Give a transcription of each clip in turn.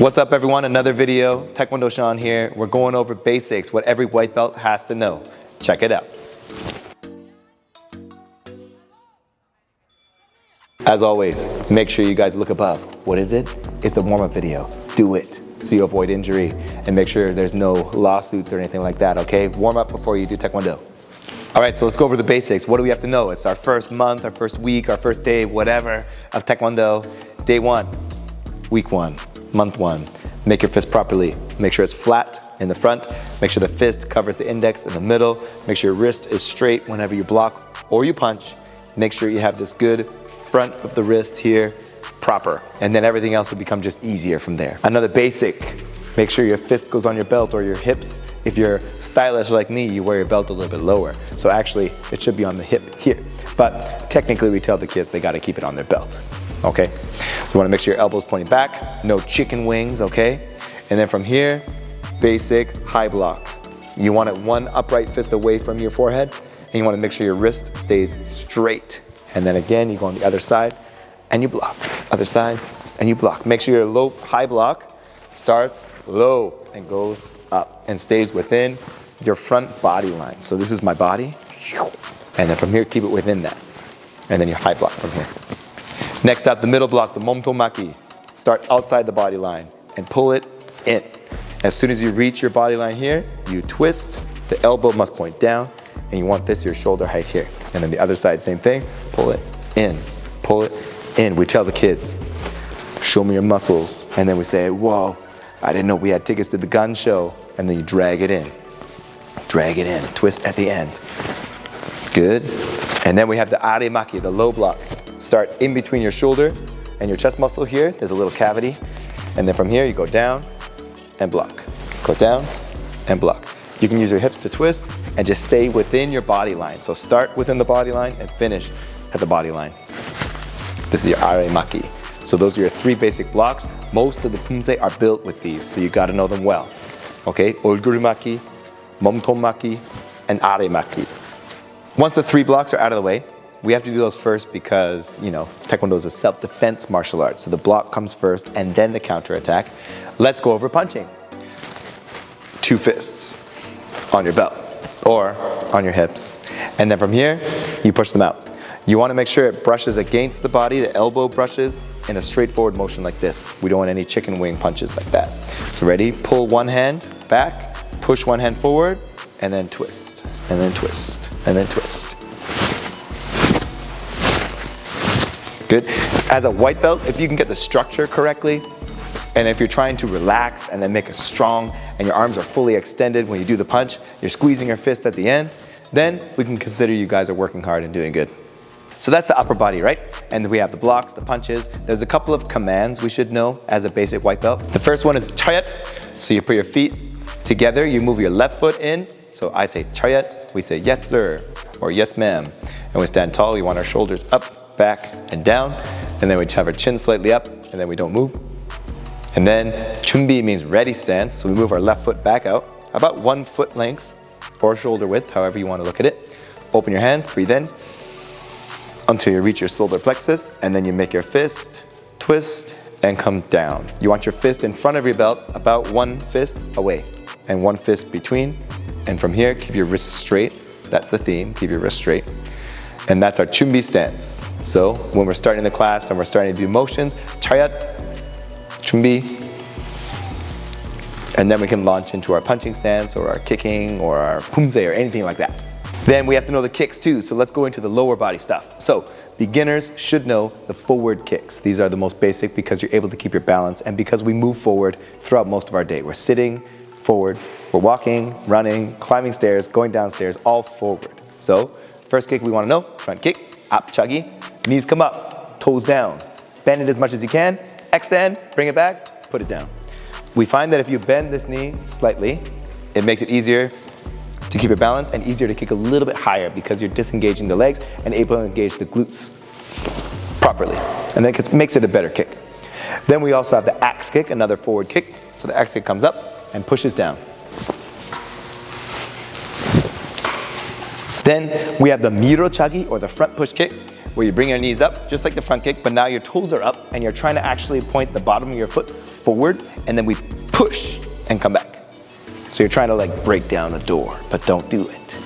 What's up everyone, another video, Taekwondo Sean here. We're going over basics, what every white belt has to know. Check it out. As always, make sure you guys look above. What is it? It's a warm-up video. Do it so you avoid injury and make sure there's no lawsuits or anything like that, okay? Warm up before you do Taekwondo. All right, so let's go over the basics. What do we have to know? It's our first month, our first week, our first day, whatever, of Taekwondo. Day 1, week 1. Month 1, make your fist properly. Make sure it's flat in the front. Make sure the fist covers the index in the middle. Make sure your wrist is straight whenever you block or you punch. Make sure you have this good front of the wrist here proper. And then everything else will become just easier from there. Another basic, make sure your fist goes on your belt or your hips. If you're stylish like me, you wear your belt a little bit lower. So actually, it should be on the hip here. But technically, we tell the kids they gotta keep it on their belt, okay? You wanna make sure your elbow's pointing back, no chicken wings, okay? And then from here, basic high block. You want it one upright fist away from your forehead, and you wanna make sure your wrist stays straight. And then again, you go on the other side, and you block. Other side, and you block. Make sure your high block starts low and goes up, and stays within your front body line. So this is my body, and then from here, keep it within that. And then your high block from here. Next up, the middle block, the momtomaki. Start outside the body line and pull it in. As soon as you reach your body line here, you twist, the elbow must point down, and you want this your shoulder height here. And then the other side, same thing, pull it in, pull it in. We tell the kids, show me your muscles. And then we say, whoa, I didn't know we had tickets to the gun show. And then you drag it in, twist at the end. Good. And then we have the arimaki, the low block. Start in between your shoulder and your chest muscle here. There's a little cavity. And then from here, you go down and block. Go down and block. You can use your hips to twist and just stay within your body line. So start within the body line and finish at the body line. This is your arimaki. So those are your 3 basic blocks. Most of the pumse are built with these, so you gotta know them well. Okay, olgurimaki, momtomaki, and arimaki. Once the 3 blocks are out of the way, we have to do those first because, you know, Taekwondo is a self-defense martial art. So the block comes first and then the counterattack. Let's go over punching. 2 fists on your belt or on your hips. And then from here, you push them out. You want to make sure it brushes against the body, the elbow brushes in a straightforward motion like this. We don't want any chicken wing punches like that. So ready? Pull one hand back, push one hand forward, and then twist, and then twist, and then twist. Good. As a white belt, if you can get the structure correctly, and if you're trying to relax and then make it strong and your arms are fully extended when you do the punch, you're squeezing your fist at the end, then we can consider you guys are working hard and doing good. So that's the upper body, right? And we have the blocks, the punches. There's a couple of commands we should know as a basic white belt. The first one is chayat. So you put your feet together, you move your left foot in. So I say chayat, we say yes sir, or yes ma'am. And we stand tall, we want our shoulders up, back, and down. And then we have our chin slightly up, and then we don't move. And then chumbi means ready stance. So we move our left foot back out, about 1 foot length, or shoulder width, however you want to look at it. Open your hands, breathe in, until you reach your solar plexus, and then you make your fist, twist, and come down. You want your fist in front of your belt, about 1 fist away, and 1 fist between. And from here, keep your wrists straight. That's the theme, keep your wrists straight. And that's our chumbi stance. So when we're starting the class and we're starting to do motions, chayat, chumbi, and then we can launch into our punching stance or our kicking or our pumse or anything like that. Then we have to know the kicks too, so let's go into the lower body stuff. So beginners should know the forward kicks. These are the most basic because you're able to keep your balance and because we move forward throughout most of our day. We're sitting forward, we're walking, running, climbing stairs, going downstairs, all forward. So first kick we want to know, front kick, up chuggy, knees come up, toes down. Bend it as much as you can, extend, bring it back, put it down. We find that if you bend this knee slightly, it makes it easier to keep it balanced and easier to kick a little bit higher because you're disengaging the legs and able to engage the glutes properly. And then it makes it a better kick. Then we also have the axe kick, another forward kick. So the axe kick comes up and pushes down. Then we have the miro chagi or the front push kick where you bring your knees up just like the front kick, but now your toes are up and you're trying to actually point the bottom of your foot forward, and then we push and come back. So you're trying to like break down a door, but don't do it.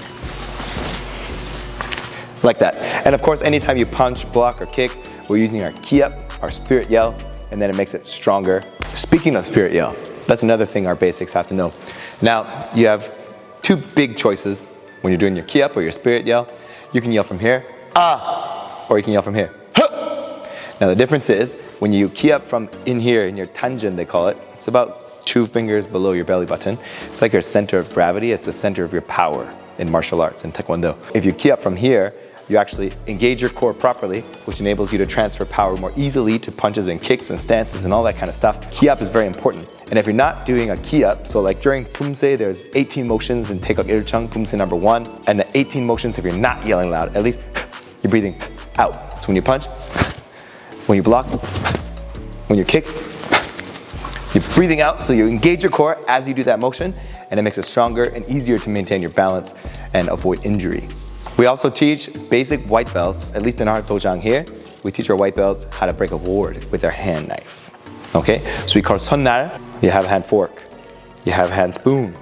Like that. And of course, anytime you punch, block, or kick, we're using our ki up, our spirit yell, and then it makes it stronger. Speaking of spirit yell, that's another thing our basics have to know. Now, you have two big choices when you're doing your ki up or your spirit yell. You can yell from here, ah, or you can yell from here, huh. Now the difference is, when you ki up from in here, in your tanjin they call it, it's about 2 fingers below your belly button. It's like your center of gravity, it's the center of your power in martial arts, in Taekwondo. If you ki up from here, you actually engage your core properly, which enables you to transfer power more easily to punches and kicks and stances and all that kind of stuff. Ki up is very important. And if you're not doing a ki up, so like during Pumse, there's 18 motions in Taekok Ilchang, Pumse number 1. And the 18 motions, if you're not yelling loud, at least you're breathing out. So when you punch, when you block, when you kick, you're breathing out, so you engage your core as you do that motion, and it makes it stronger and easier to maintain your balance and avoid injury. We also teach basic white belts, at least in our dojang here, we teach our white belts how to break a ward with their hand knife. Okay, so we call sonnar, you have a hand fork, you have a hand spoon,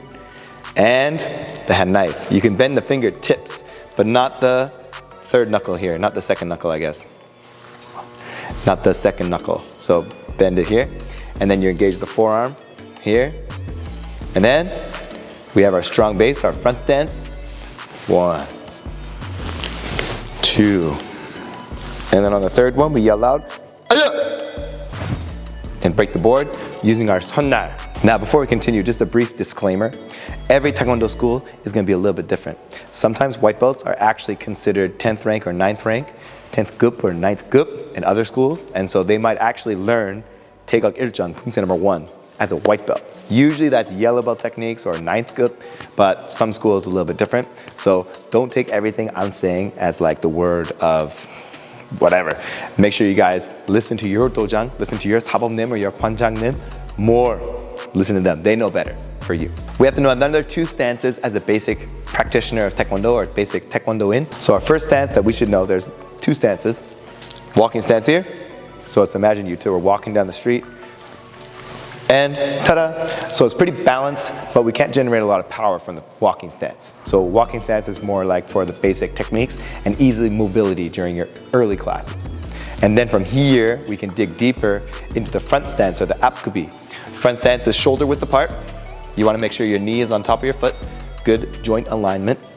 and the hand knife. You can bend the fingertips, but not the third knuckle here, not the second knuckle, I guess. Not the second knuckle. So bend it here, and then you engage the forearm here, and then we have our strong base, our front stance. 1, 2, and then on the third one we yell loud, and break the board using our sonnar. Now before we continue, just a brief disclaimer. Every Taekwondo school is going to be a little bit different. Sometimes white belts are actually considered 10th rank or 9th rank, 10th gup or 9th gup in other schools, and so they might actually learn Taekok Ilchang, Pumse number 1, as a white belt. Usually that's yellow belt techniques or 9th gup, but some schools are a little bit different. So don't take everything I'm saying as like the word of whatever. Make sure you guys listen to your dojang, listen to your sabomnim or your kwanjangnim more. Listen to them, they know better for you. We have to know another 2 stances as a basic practitioner of Taekwondo or basic Taekwondo-in. So our first stance that we should know, there's 2 stances. Walking stance here. So let's imagine you two are walking down the street. And ta-da! So it's pretty balanced, but we can't generate a lot of power from the walking stance. So walking stance is more like for the basic techniques and easy mobility during your early classes. And then from here, we can dig deeper into the front stance or the apkubi. Front stance is shoulder width apart. You want to make sure your knee is on top of your foot, good joint alignment.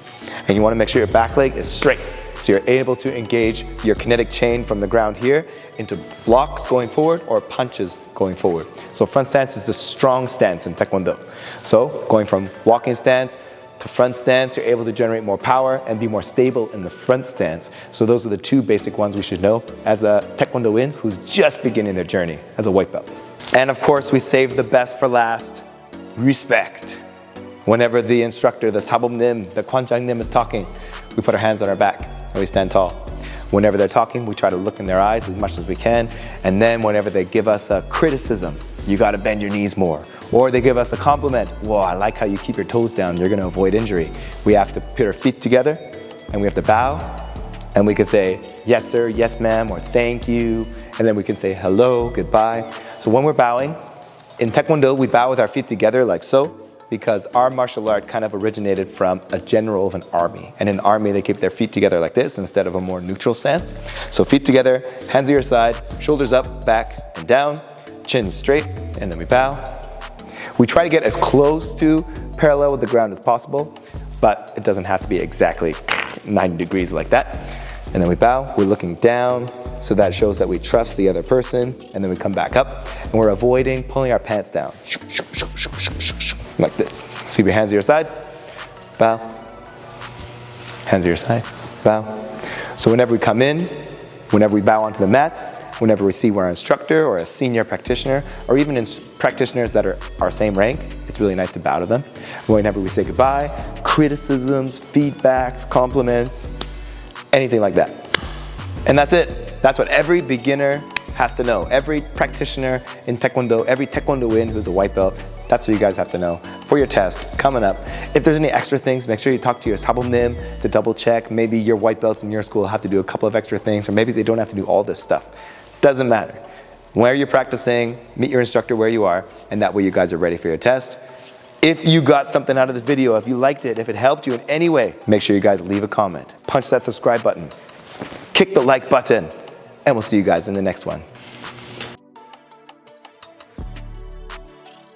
And you want to make sure your back leg is straight. So you're able to engage your kinetic chain from the ground here into blocks going forward or punches going forward. So front stance is a strong stance in Taekwondo. So going from walking stance to front stance, you're able to generate more power and be more stable in the front stance. So those are the 2 basic ones we should know as a Taekwondo-in who's just beginning their journey as a white belt. And of course, we save the best for last, respect. Whenever the instructor, the sabomnim, the kwanjangnim is talking, we put our hands on our back and we stand tall. Whenever they're talking, we try to look in their eyes as much as we can. And then whenever they give us a criticism, you gotta bend your knees more. Or they give us a compliment, whoa, I like how you keep your toes down, you're gonna avoid injury. We have to put our feet together and we have to bow. And we can say, yes sir, yes ma'am, or thank you. And then we can say hello, goodbye. So when we're bowing, in Taekwondo, we bow with our feet together like so, because our martial art kind of originated from a general of an army. And in the army, they keep their feet together like this instead of a more neutral stance. So feet together, hands at your side, shoulders up, back, and down, chin straight, and then we bow. We try to get as close to parallel with the ground as possible, but it doesn't have to be exactly 90 degrees like that. And then we bow, we're looking down, so that shows that we trust the other person, and then we come back up, and we're avoiding pulling our pants down. Like this. Sweep your hands to your side, bow. Hands to your side, bow. So whenever we come in, whenever we bow onto the mats, whenever we see we're an instructor or a senior practitioner, or even practitioners that are our same rank, it's really nice to bow to them. Whenever we say goodbye, criticisms, feedbacks, compliments, anything like that. And that's it. That's what every beginner has to know. Every practitioner in Taekwondo, every Taekwondo-in who's a white belt, that's what you guys have to know for your test coming up. If there's any extra things, make sure you talk to your sabomnim to double check. Maybe your white belts in your school have to do a couple of extra things, or maybe they don't have to do all this stuff. Doesn't matter. where you're practicing, meet your instructor where you are, and that way you guys are ready for your test. If you got something out of this video, if you liked it, if it helped you in any way, make sure you guys leave a comment, punch that subscribe button, kick the like button, and we'll see you guys in the next one.